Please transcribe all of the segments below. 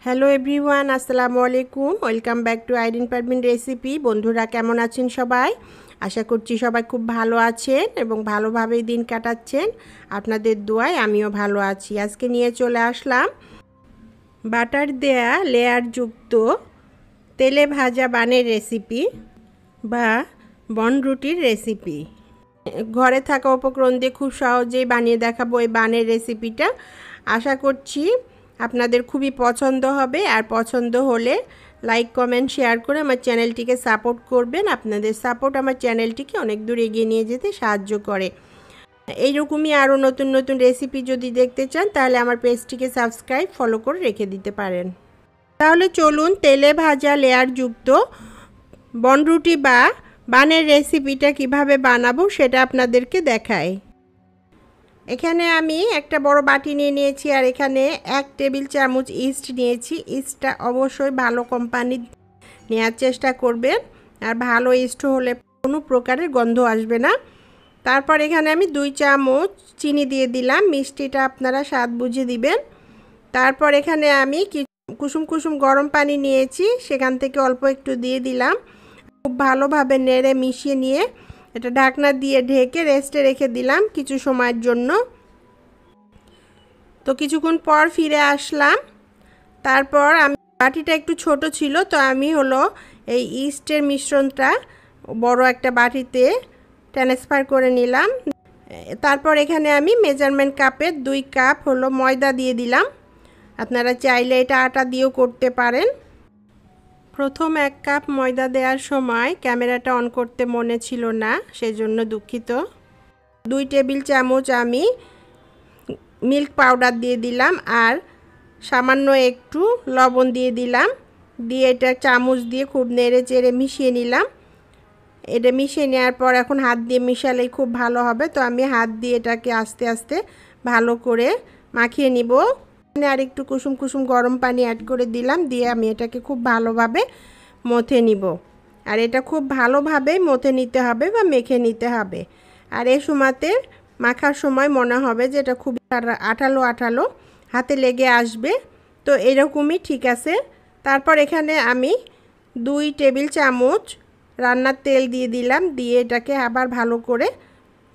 Hello everyone, আসসালামু আলাইকুম। Welcome back to Irin Parvin recipe. বন্ধুরা কেমন আছেন সবাই? আশা করছি সবাই খুব ভালো আছেন এবং ভালোভাবেই দিন কাটাচ্ছেন। আপনাদের দোয়ায় আমিও ভালো আছি। আজকে নিয়ে চলে আসলাম বাটার দেয়া লেয়ারযুক্ত তেলে ভাজা বানের রেসিপি বা বনরুটির রেসিপি। ঘরে থাকা উপকরণ দিয়ে খুব সহজেই বানিয়ে দেখাবো এই বানের রেসিপিটা। আশা করছি আপনাদের খুবই পছন্দ হবে, আর পছন্দ হলে লাইক কমেন্ট শেয়ার করে আমার চ্যানেলটিকে সাপোর্ট করবেন। আপনাদের সাপোর্ট আমার চ্যানেলটিকে অনেক দূর এগিয়ে নিয়ে যেতে সাহায্য করে। এইরকমই আরও নতুন নতুন রেসিপি যদি দেখতে চান তাহলে আমার পেজটিকে সাবস্ক্রাইব ফলো করে রেখে দিতে পারেন। তাহলে চলুন তেলে ভাজা লেয়ারযুক্ত বনরুটি বা বানের রেসিপিটা কিভাবে বানাবো সেটা আপনাদেরকে দেখাই। এখানে আমি একটা বড় বাটি নিয়ে নিয়েছি, আর এখানে 1 টেবিল চামচ ইস্ট নিয়েছি। ইস্টটা অবশ্যই ভালো কোম্পানির নেওয়ার চেষ্টা করবেন, আর ভালো ইস্ট হলে কোনো প্রকারের গন্ধ আসবে না। তারপর এখানে আমি 2 চামচ চিনি দিয়ে দিলাম, মিষ্টিটা আপনারা স্বাদ বুঝে দিবেন। তারপর এখানে আমি কুসুম কুসুম গরম পানি নিয়েছি, সেখান থেকে অল্প একটু দিয়ে দিলাম। খুব ভালোভাবে নেড়ে মিশিয়ে নিয়ে এটা ঢাকনা দিয়ে ঢেকে রেস্টে রেখে দিলাম কিছু সময়ের জন্য। তো কিছুক্ষণ পর ফিরে আসলাম। তারপর আমি বাটিটা একটু ছোট ছিল, তো আমি এই ইস্টের মিশ্রণটা বড় একটা বাটিতে ট্রান্সফার করে নিলাম। তারপর এখানে আমি মেজারমেন্ট কাপের 2 কাপ ময়দা দিয়ে দিলাম। আপনারা চাইলে এটা আটা দিয়েও করতে পারেন। প্রথম 1 কাপ ময়দা দেওয়ার সময় ক্যামেরাটা অন করতে মনে ছিল না, সেজন্য দুঃখিত। 2 টেবিল চামচ আমি মিল্ক পাউডার দিয়ে দিলাম, আর সামান্য একটু লবণ দিয়ে দিলাম। দিয়ে এটা চামচ দিয়ে খুব নেড়ে চেড়ে মিশিয়ে নিলাম। এটা মিশিয়ে নেওয়ার পর এখন হাত দিয়ে মিশালেই খুব ভালো হবে। তো আমি হাত দিয়ে এটাকে আস্তে আস্তে ভালো করে মাখিয়ে নিব। আর একটু কুসুম কুসুম গরম পানি অ্যাড করে দিলাম, দিয়ে আমি এটাকে খুব ভালোভাবে মথে নিব। আর এটা খুব ভালোভাবে মথে নিতে হবে বা মেখে নিতে হবে। আর এই সময়তে মাখার সময় মনে হবে যে এটা খুব আঠালো আঠালো, হাতে লেগে আসবে। তো এরকমই ঠিক আছে। তারপর এখানে আমি 2 টেবিল চামচ রান্নার তেল দিয়ে দিলাম, দিয়ে এটাকে আবার ভালো করে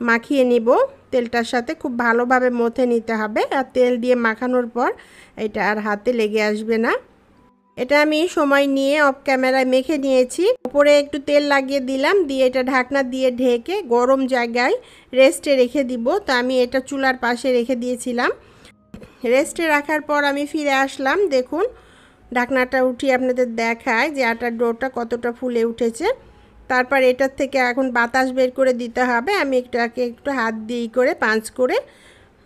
মাখিয়ে নিব। তেলটার সাথে খুব ভালোভাবে মথে নিতে হবে, আর তেল দিয়ে মাখানোর পর এটা আর হাতে লেগে আসবে না। এটা আমি সময় নিয়ে অফ ক্যামেরায় মেখে নিয়েছি। উপরে একটু তেল লাগিয়ে দিলাম, দিয়ে এটা ঢাকনা দিয়ে ঢেকে গরম জায়গায় রেস্টে রেখে দিব। তো আমি এটা চুলার পাশে রেখে দিয়েছিলাম। রেস্টে রাখার পর আমি ফিরে আসলাম। দেখুন ঢাকনাটা উঠিয়ে আপনাদের দেখায় যে আটার ডোটা কতটা ফুলে উঠেছে। তারপর এটার থেকে এখন বাতাস বের করে দিতে হবে। আমি এটাকে একটু হাত দিয়ে করে পাঞ্চ করে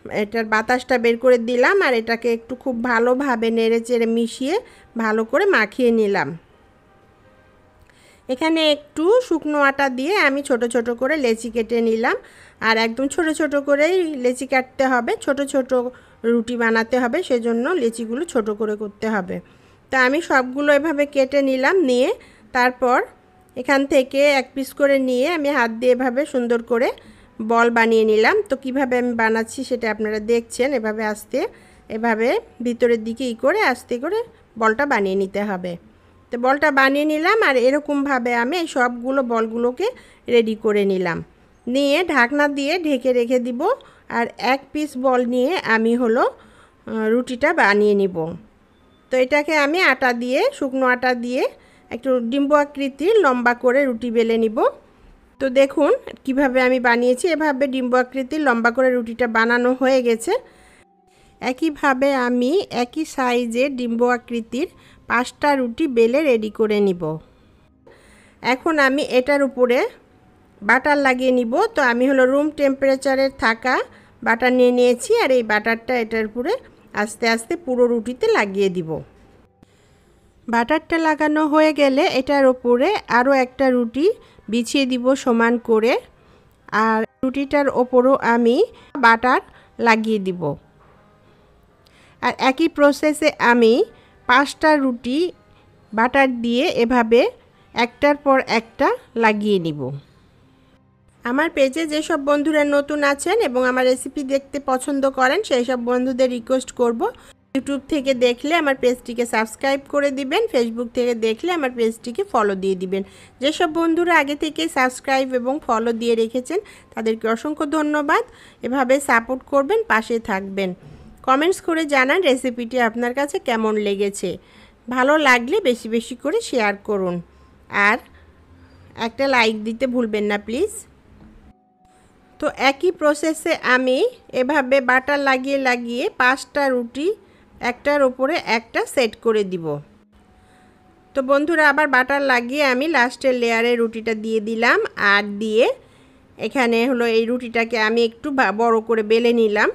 এটার বাতাসটা বের করে দিলাম, আর এটাকে একটু খুব ভালোভাবে নেড়ে চেড়ে মিশিয়ে ভালো করে মাখিয়ে নিলাম। এখানে একটু শুকনো আটা দিয়ে আমি ছোট ছোট করে লেচি কেটে নিলাম। আর একদম ছোট ছোট করেই লেচি কাটতে হবে, ছোট ছোট রুটি বানাতে হবে, সেজন্য লেচিগুলো ছোট করে করতে হবে। তা আমি সবগুলো এভাবে কেটে নিলাম। নিয়ে তারপর এখান থেকে 1 পিস করে নিয়ে আমি হাত দিয়ে এভাবে সুন্দর করে বল বানিয়ে নিলাম। তো কিভাবে আমি বানাচ্ছি সেটা আপনারা দেখছেন। এভাবে এভাবে ভিতরের দিকে করে আস্তে করে বলটা বানিয়ে নিতে হবে। তো বলটা বানিয়ে নিলাম, আর এরকমভাবে আমি সবগুলো বলগুলোকে রেডি করে নিলাম। নিয়ে ঢাকনা দিয়ে ঢেকে রেখে দিব। আর 1 পিস বল নিয়ে আমি রুটিটা বানিয়ে নিব। তো এটাকে আমি আটা দিয়ে, শুকনো আটা দিয়ে একটু ডিম্ব আকৃতির লম্বা করে রুটি বেলে নিব। তো দেখুন কিভাবে আমি বানিয়েছি। এভাবে ডিম্ব আকৃতির লম্বা করে রুটিটা বানানো হয়ে গেছে। একইভাবে আমি একই সাইজের ডিম্ব আকৃতির 5টা রুটি বেলে রেডি করে নিব। এখন আমি এটার উপরে বাটার লাগিয়ে নিব। তো আমি রুম টেম্পারেচারে থাকা বাটার নিয়ে নিয়েছি, আর এই বাটারটা এটার উপরে আস্তে আস্তে পুরো রুটিতে লাগিয়ে দিব। বাটারটা লাগানো হয়ে গেলে এটার উপরে আরও একটা রুটি বিছিয়ে দিব সমান করে, আর রুটিটার ওপরও আমি বাটার লাগিয়ে দিব। আর একই প্রসেসে আমি 5টা রুটি বাটার দিয়ে এভাবে একটার পর একটা লাগিয়ে নিব। আমার পেজে যেসব বন্ধুরা নতুন আছেন এবং আমার রেসিপি দেখতে পছন্দ করেন সেই সব বন্ধুদের রিকোয়েস্ট করব ইউটিউব থেকে দেখলে আমার পেজটিকে সাবস্ক্রাইব করে দিবেন, ফেসবুক থেকে দেখলে আমার পেজটিকে ফলো দিয়ে দিবেন। যেসব বন্ধুরা আগে থেকে সাবস্ক্রাইব এবং ফলো দিয়ে রেখেছেন তাদেরকে অসংখ্য ধন্যবাদ। এভাবে সাপোর্ট করবেন, পাশে থাকবেন। কমেন্টস করে জানান রেসিপিটি আপনার কাছে কেমন লেগেছে। ভালো লাগলে বেশি বেশি করে শেয়ার করুন, আর একটা লাইক দিতে ভুলবেন না প্লিজ। তো একই প্রসেসে আমি এভাবে বাটার লাগিয়ে লাগিয়ে 5টা রুটি একটার উপরে একটা সেট করে দিব। তো বন্ধুরা আবার বাটার লাগিয়ে আমি লাস্টের লেয়ারে রুটিটা দিয়ে দিলাম, আর দিয়ে এখানে হলো এই রুটিটাকে আমি একটু বড় করে বেলে নিলাম।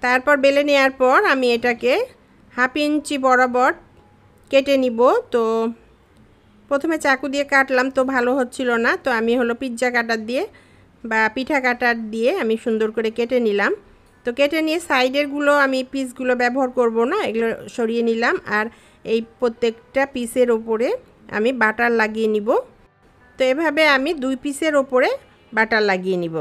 তারপর বেলে নেওয়ার পর আমি এটাকে 1/2 ইঞ্চি বরাবর কেটে নিব। তো প্রথমে চাকু দিয়ে কাটলাম তো ভালো হচ্ছিল না, তো আমি হলো পিৎজা কাটার দিয়ে বা পিঠা কাটার দিয়ে আমি সুন্দর করে কেটে নিলাম। তো কেটে নিয়ে সাইডেরগুলো আমি পিসগুলো ব্যবহার করব না, এগুলো সরিয়ে নিলাম। আর এই প্রত্যেকটা পিসের ওপরে আমি বাটার লাগিয়ে নিব। তো এভাবে আমি 2 পিসের ওপরে বাটার লাগিয়ে নিব।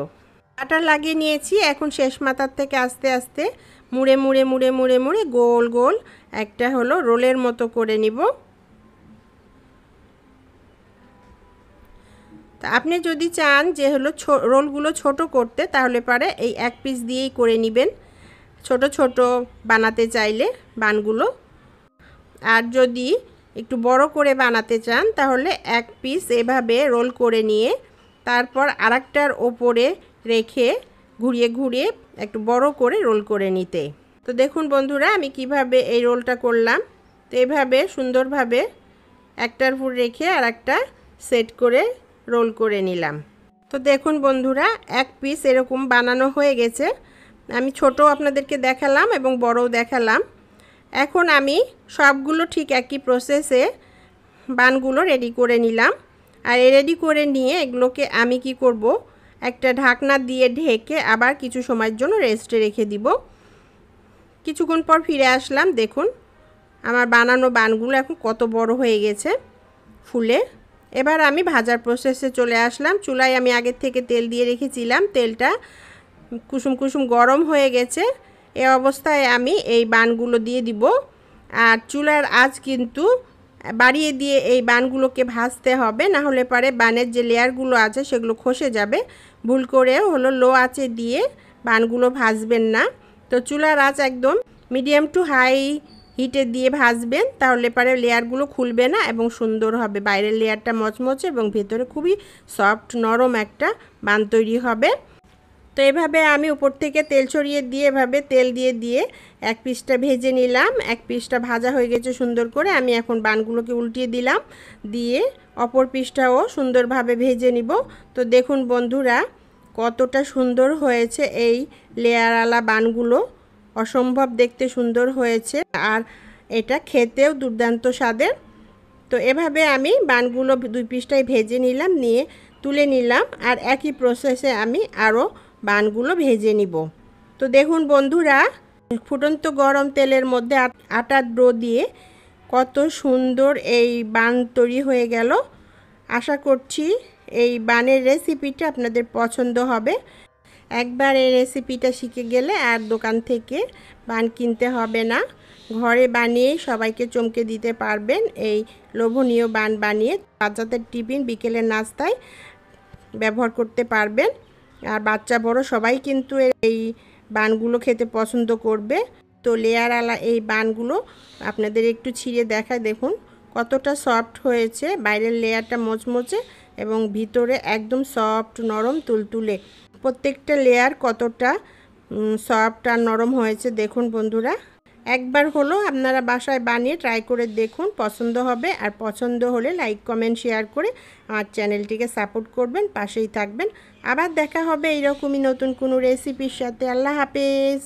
বাটার লাগিয়ে নিয়েছি। এখন শেষ মাথার থেকে আস্তে আস্তে মুড়ে মুড়ে মুড়ে মুড়ে মুড়ে গোল গোল একটা হলো রোলের মতো করে নিব। তা আপনি যদি চান যে হলো রোলগুলো ছোট করতে, তাহলে পারে এই 1 পিস দিয়েই করে নেবেন, ছোট ছোট বানাতে চাইলে বানগুলো। আর যদি একটু বড় করে বানাতে চান তাহলে 1 পিস এভাবে রোল করে নিয়ে তারপর আরেকটার ওপরে রেখে ঘুরিয়ে ঘুরিয়ে একটু বড় করে রোল করে নিতে। তো দেখুন বন্ধুরা আমি কিভাবে এই রোলটা করলাম। তো এইভাবে সুন্দরভাবে একটার উপর রেখে আর একটা সেট করে রোল করে নিলাম। তো দেখুন বন্ধুরা 1 পিস এরকম বানানো হয়ে গেছে। আমি ছোট আপনাদেরকে দেখালাম এবং বড়ও দেখালাম। এখন আমি সবগুলো ঠিক একই প্রসেসে বানগুলো রেডি করে নিলাম। আর রেডি করে নিয়ে এগুলোকে আমি কি করব, একটা ঢাকনা দিয়ে ঢেকে আবার কিছু সময়ের জন্য রেস্টে রেখে দিব। কিছুক্ষণ পর ফিরে আসলাম। দেখুন আমার বানানো বানগুলো এখন কত বড় হয়ে গেছে ফুলে। এবার আমি ভাজার প্রসেসে চলে আসলাম। চুলায় আমি আগের থেকে তেল দিয়ে রেখেছিলাম, তেলটা কুসুম কুসুম গরম হয়ে গেছে। এই অবস্থায় আমি এই বানগুলো দিয়ে দিব। আর চুলার আঁচ কিন্তু বাড়িয়ে দিয়ে এই বানগুলোকে ভাজতে হবে, না হলে পরে বানের যে লেয়ারগুলো আছে সেগুলো খসে যাবে। ভুল করে হলো লো আঁচে দিয়ে বানগুলো ভাজবেন না। তো চুলার আঁচ একদম মিডিয়াম টু হাই হিটে দিয়ে ভাজবেন, তাহলে পরে লেয়ারগুলো খুলবে না এবং সুন্দর হবে। বাইরের লেয়ারটা মচমচে এবং ভেতরে খুবই সফট নরম একটা বান তৈরি হবে। তো এভাবে আমি উপর থেকে তেল ছড়িয়ে দিয়ে এভাবে তেল দিয়ে দিয়ে 1 পিসটা ভেজে নিলাম। 1 পিসটা ভাজা হয়ে গেছে সুন্দর করে। আমি এখন বানগুলোকে উল্টিয়ে দিলাম, দিয়ে অপর পিসটাও সুন্দরভাবে ভেজে নিব। তো দেখুন বন্ধুরা কতটা সুন্দর হয়েছে এই লেয়ারওয়ালা বানগুলো, অসম্ভব দেখতে সুন্দর হয়েছে। আর এটা খেতেও দুর্দান্ত স্বাদের। তো এভাবে আমি বানগুলো 2 পিসটাই ভেজে নিলাম, নিয়ে তুলে নিলাম। আর একই প্রসেসে আমি আরও বানগুলো ভেজে নিব। তো দেখুন বন্ধুরা ফুটন্ত গরম তেলের মধ্যে আটার ডো দিয়ে কত সুন্দর এই বান তৈরি হয়ে গেল। আশা করছি এই বানের রেসিপিটা আপনাদের পছন্দ হবে। একবার এই রেসিপিটা শিখে গেলে আর দোকান থেকে বান কিনতে হবে না, ঘরে বানিয়ে সবাইকে চমকে দিতে পারবেন। এই লোভনীয় বান বানিয়ে বাচ্চাদের টিফিন বিকেলের নাস্তায় ব্যবহার করতে পারবেন। আর বাচ্চা বড় সবাই কিন্তু এই বানগুলো খেতে পছন্দ করবে। তো লেয়ারওয়ালা এই বানগুলো আপনাদের একটু ছিঁড়ে দেখায়, দেখুন কতটা সফট হয়েছে। বাইরের লেয়ারটা মচমচে এবং ভিতরে একদম সফট নরম তুলতুলে। প্রত্যেকটা লেয়ার কতটা সফট আর নরম হয়েছে দেখুন বন্ধুরা। একবার হলো আপনারা বাসায় বানিয়ে ট্রাই করে দেখুন, পছন্দ হবে। আর পছন্দ হলে লাইক কমেন্ট শেয়ার করে আমার চ্যানেলটিকে সাপোর্ট করবেন, পাশেই থাকবেন। আবার দেখা হবে এইরকমই নতুন কোনো রেসিপির সাথে। আল্লাহ হাফেজ।